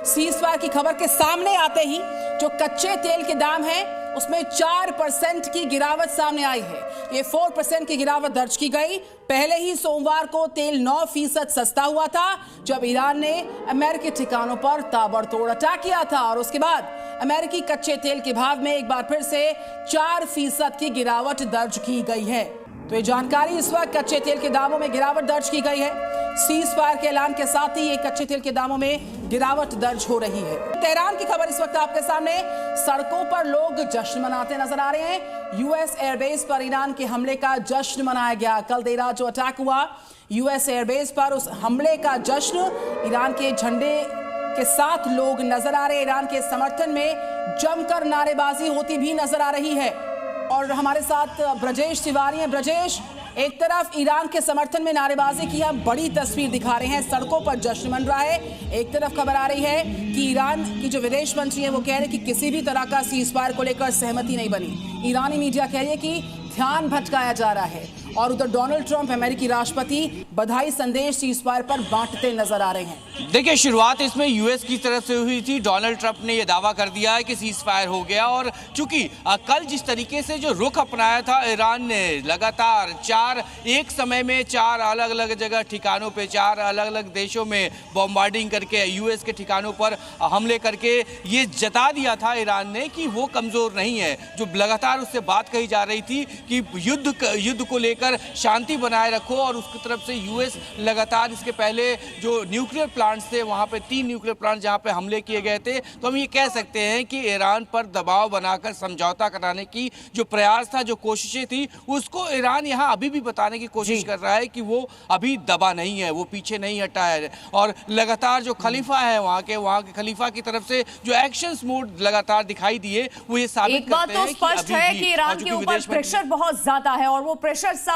Cease fire की खबर के सामने आते ही जो कच्चे तेल के दाम हैं उसमें 4% की गिरावट सामने आई है। ये 4% की गिरावट दर्ज की गई। पहले ही सोमवार को तेल 9% सस्ता हुआ था जब ईरान ने अमेरिकी ठिकानों पर ताबड़तोड़ अटैक किया था, और उसके बाद अमेरिकी कच्चे तेल के भाव में एक बार फिर से 4% की गिरावट दर्ज की गई है। तो ये जानकारी इस वक्त कच्चे तेल के दामों में गिरावट दर्ज की गई है। सीज फायर के ऐलान के साथ ही ये कच्चे तेल के दामों में गिरावट दर्ज हो रही है। तेहरान की खबर इस वक्त आपके सामने। सड़कों पर लोग जश्न मनाते नजर आ रहे हैं। यूएस एयरबेस पर ईरान के हमले का जश्न मनाया गया। कल देर रात जो अटैक हुआ यूएस एयरबेस पर, उस हमले का जश्न ईरान के झंडे के साथ लोग नजर आ रहे हैं। ईरान के समर्थन में जमकर नारेबाजी होती भी नजर आ रही है। और हमारे साथ ब्रजेश तिवारी हैं। ब्रजेश, एक तरफ ईरान के समर्थन में नारेबाजी की हम बड़ी तस्वीर दिखा रहे हैं, सड़कों पर जश्न मन रहा है। एक तरफ खबर आ रही है कि ईरान की जो विदेश मंत्री है वो कह रहे हैं कि किसी भी तरह का सीज फायर को लेकर सहमति नहीं बनी। ईरानी मीडिया कह रही है कि ध्यान भटकाया जा रहा है, और उधर डोनाल्ड ट्रंप अमेरिकी राष्ट्रपति बधाई संदेश सीज फायर पर बांटते नजर आ रहे हैं। देखिए, शुरुआत इसमें यूएस की तरफ से हुई थी। डोनाल्ड ट्रंप ने यह दावा कर दिया है कि सीज फायर हो गया, और चूंकि कल जिस तरीके से जो रुख अपनाया था ईरान ने, लगातार एक समय में 4 अलग अलग जगह ठिकानों पे 4 अलग अलग देशों में बॉम्बार्डिंग करके यूएस के ठिकानों पर हमले करके ये जता दिया था ईरान ने कि वो कमजोर नहीं है। जो लगातार उससे बात कही जा रही थी कि युद्ध को लेकर शांति बनाए रखो, और उसकी तरफ से यूएस लगातार इसके पहले जो न्यूक्लियर प्लांट्स थे वहां पे 3 न्यूक्लियर प्लांट जहां पे हमले किए गए थे, तो हम ये कह सकते हैं कि ईरान पर दबाव बनाकर समझौता कराने की जो प्रयास था, जो कोशिशें थी, उसको ईरान यहां अभी भी बताने की कोशिश कर रहा है कि वो अभी दबा नहीं है, वो पीछे नहीं हटा है। और लगातार जो खलीफा है वहां के खलीफा की तरफ से जो एक्शन मोड लगातार दिखाई दिए, वो ये साबित करते हैं कि स्पष्ट है कि ईरान के ऊपर प्रेशर बहुत ज्यादा है, और वो प्रेशर साफ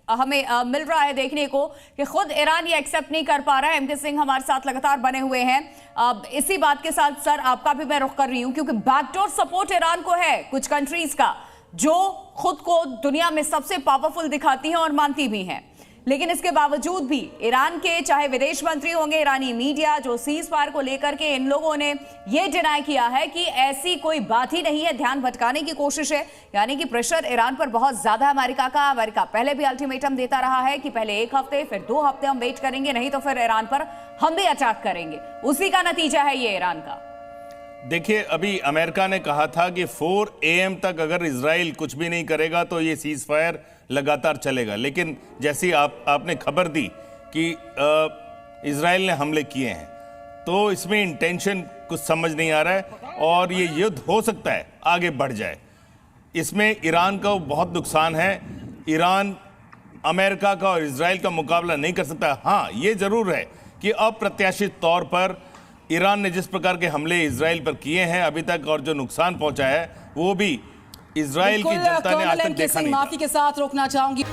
हमें मिल रहा है देखने को कि खुद ईरान ये एक्सेप्ट नहीं कर पा रहा है। एमके सिंह हमारे साथ लगातार बने हुए हैं। इसी बात के साथ सर आपका भी मैं रुख कर रही हूं, क्योंकि बैकडोर सपोर्ट ईरान को है कुछ कंट्रीज का जो खुद को दुनिया में सबसे पावरफुल दिखाती हैं और मानती भी हैं, लेकिन इसके बावजूद भी ईरान के चाहे विदेश मंत्री होंगे, ईरानी मीडिया, जो सीज फायर को लेकर के इन लोगों ने ये डिनाई किया है कि ऐसी कोई बात ही नहीं है, ध्यान भटकाने की कोशिश है। यानी कि प्रेशर ईरान पर बहुत ज्यादा अमेरिका का। अमेरिका पहले भी अल्टीमेटम देता रहा है कि पहले 1 हफ्ते फिर 2 हफ्ते हम वेट करेंगे, नहीं तो फिर ईरान पर हम भी अटैक करेंगे। उसी का नतीजा है ये ईरान का। देखिए, अभी अमेरिका ने कहा था कि 4 AM तक अगर इजराइल कुछ भी नहीं करेगा तो ये सीज फायर लगातार चलेगा, लेकिन जैसी आपने खबर दी कि इजराइल ने हमले किए हैं, तो इसमें इंटेंशन कुछ समझ नहीं आ रहा है, और ये युद्ध हो सकता है आगे बढ़ जाए। इसमें ईरान का बहुत नुकसान है। ईरान अमेरिका का और इजराइल का मुकाबला नहीं कर सकता। हाँ, ये जरूर है कि अप्रत्याशित तौर पर ईरान ने जिस प्रकार के हमले इजराइल पर किए हैं अभी तक, और जो नुकसान पहुंचा है, वो भी इजराइल की जनता ने आज तक देखा नहीं था। माफी के साथ रोकना चाहूंगी।